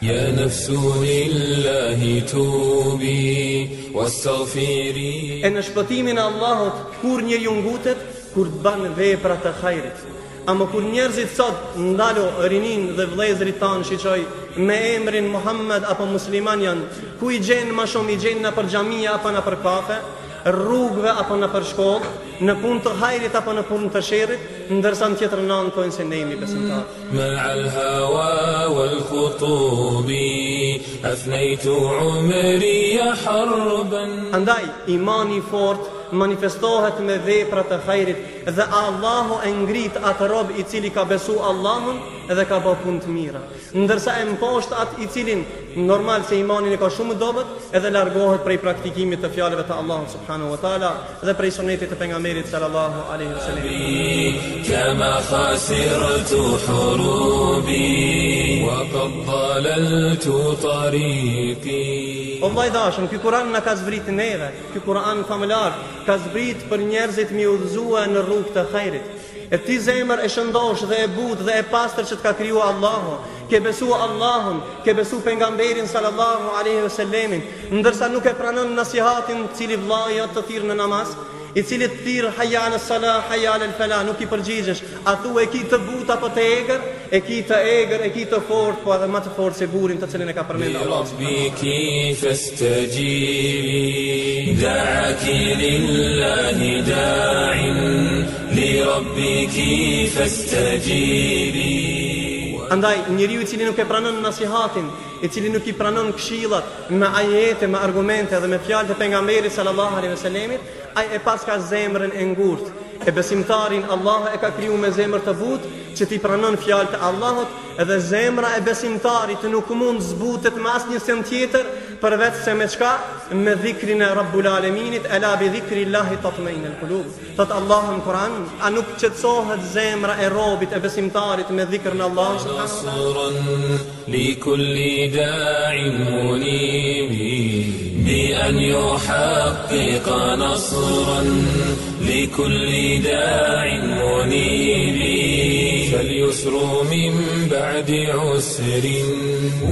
يا نفس لله توبي واستغفري. Në shpëtimin e Allahut, kur njeriu ngutet, kur të bën vepra të hajrit. Ama kur njerëzit sot ndalo rinin dhe vëllezërit tanë shiqoj me emrin Muhammed apo musliman janë, ku i gjenë më shumë, i gjenë në për xhamia apo në për kafe, rrugëve apo në për shkollë, në punë të hajrit apo në punë të sherrit, ndërsa në tjetër anë thonë se ne jemi besimtarë. Ma'al hawa wal khutubi afnaytu umri harban. Andaj imani i fortë manifestohet me vepra të hajrit dhe Allahu e ngrit atë rob i cili ka besu Allahun dhe ka bërë punë të mira. Ndërsa e mposht atë i cilin normal se imanin e ka shumë dobët edhe largohet prej praktikimit të fjalëve të Allahut subhanahu wa taala dhe prej sunetit të pejgamberit sallallahu alaihi wasallam. Kama khasirtu hurubi wa qad dalaltu tariqi. Allah i dashëm, ky Kur'an na ka zbrit neve, ky Kur'an famëlar ka zbrit për njerëzit mi udhëzua në rrugë të hajrit. E ti zemër e shëndosh dhe e butë dhe e pastër që të ka kriju Allahu, ke besu Allahun, ke besu pejgamberin sallallahu alaihi wasallam, ndërsa nuk e pranon nasihatin cili vllai të thirr në namaz, i cili të thirr hayya ala salah, hayya ala falah, nuk i përgjigjesh, a thua e ki të butë apo të egër, e ki të egër, e ki të fortë, po edhe më të fortë se burin të cilin e ka përmendur Allahu. Rabbiki fastajibi da'aki lillahi da'in li rabbiki fastajibi. Andaj njeriu i cili nuk e pranon nasihatin, i cili nuk i pranon këshillat me ajete, me argumente dhe me fjalë të pejgamberit sallallahu alaihi wasallamit, ai e pas ka zemrën e ngurtë. E besimtarin Allah e ka kriju me zemër të butë që ti pranon fjalë të Allahut, edhe zemra e besimtarit nuk mund zbutet me asnjë sen tjetër përveç se me çka? Me dhikrin e Rabbul Alaminit, ala bi dhikrillahi tatma'innul qulub. Thot Allahu në Kur'an, a nuk qetësohet zemra e robit e besimtarit me dhikrin e Allahut subhanahu wa taala? Li kulli da'in munibi bi an yuhaqqiqa nasran li kulli da'in munibi falyusru min ba'di usrin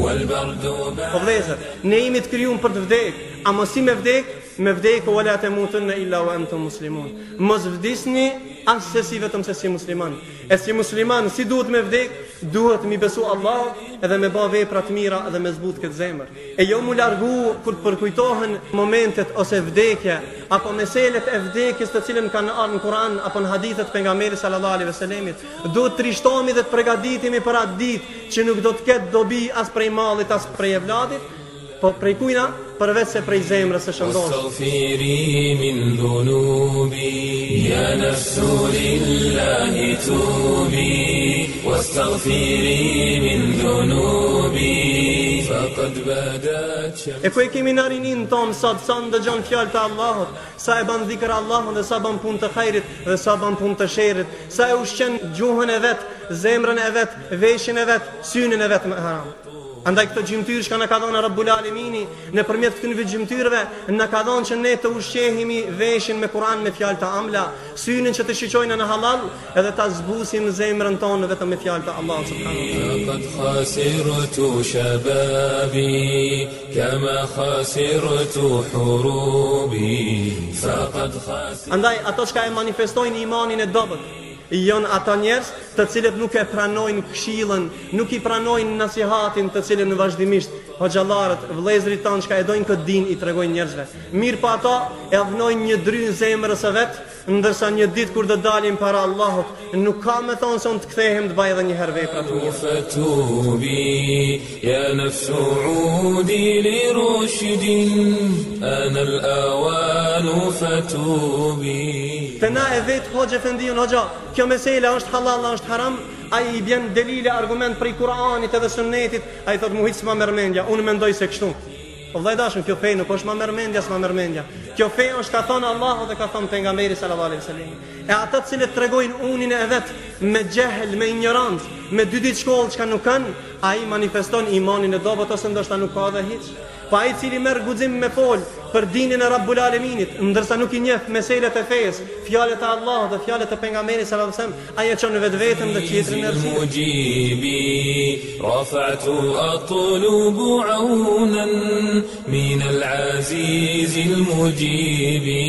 wal bardu ba'd. Po vëllezër, ne jemi të krijuar për të vdekë, ama si me vdekë wala tamutunna illa wa antum muslimun. Mos vdisni as se si vetëm se si musliman. E si musliman si duhet me vdekë? Duhet mi besu Allahut edhe me bë vepra të mira edhe me zbut këtë zemër. E jo mu largu kur të përkujtohen momentet ose vdekja apo meselet e vdekjes të cilën kanë ardhur në Kur'an apo në hadithet të pejgamberit sallallahu alaihi wasallamit. Duhet të trishtohemi dhe të përgatitemi për atë ditë që nuk do të ketë dobi as prej mallit as prej evladit, po prej kujna përveç se prej zemrës së shëndosh. Astaghfiri min dhunubi ya nafsu lillahi tubi wastaghfiri min dhunubi faqad badat. E ku e kemi në rinin ton sot sa ndëgjon fjalë të Allahut, sa e bën dhikr Allahun dhe sa bën punë të hajrit dhe sa bën punë të sherrit, sa e ushqen gjuhën e vet, zemrën e vet, veshin e vet, synin e vet me haram. Andaj këto gjymtyrë që na ka dhënë Rabbul Alamini, nëpërmjet këtyre gjymtyrëve na ka dhënë që ne të ushqehemi veshin me Kur'an me fjalë të amla, synin që të shiqojnë në halal, edhe ta zbusim zemrën tonë vetëm me fjalë të Allahut subhanahu wa taala. Laqad khasirtu shababi kama khasirtu hurubi faqad khasirtu. Andaj ato që e manifestojnë imanin e dobët janë ata njerëz të cilët nuk e pranojnë këshillën, nuk i pranojnë nasihatin të cilën vazhdimisht hoxhallarët, vëllezërit tanë që e dojnë këtë din i tregojnë njerëzve. Mirë pa ato e avnojnë një drynë zemrës së vet, ndërsa një ditë kur do dalim para Allahut, nuk ka me thonë se unë të kthehem të bëj edhe një herë vepra të mira. Fatubi ya nafsu udi li rushdin ana al-awan fatubi. Të na e vetë hoxha efendiun, hoxha, kjo mesela është halal, është haram, ai i bjen delile, argument prej Kur'anit edhe sunnetit, ai thot mu hiç s'ma merr mendja, unë mendoj se kështu. O vllai dashur, kjo fe nuk është ma merr mendja, s'ma merr mendja. Kjo fe është ka thënë Allahu dhe ka thënë pejgamberi sallallahu alaihi wasallam. E ata të cilët tregojnë unin e vet me jehel, me ignorancë, me dy ditë shkollë çka nuk kanë, ai manifeston imanin e dobët ose ndoshta nuk ka edhe hiç. Po ai cili merr guxim me fol për dinin e Rabbul Alaminit, ndërsa nuk i njeh meselet e fesë, fjalët e Allahut dhe fjalët e pejgamberit sallallahu alajhi wasallam, ai e çon vetveten dhe tjetrin në mujibi rafa'tu atlubu aunan min al-aziz al-mujibi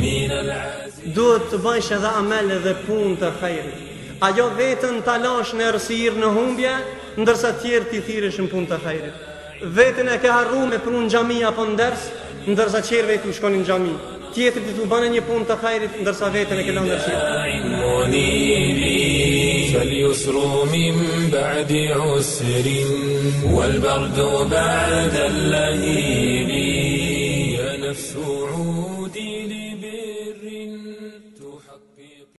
min al-aziz. Duhet të bësh edhe amel dhe punë të khairit. Ajo vetën ta lash në errësirë në humbje, ndërsa të tjerë ti thirrësh në punë të khairit. Vetën e ke harruar me punë në xhami apo nders, ndërsa qerve tu shkonin në xhami. Tjetri ti tu bën një punë të khairit, ndërsa vetën e ke lënë ndërsi. فاليسر من بعد عسر والبرد بعد اللهيب يا نفس عودي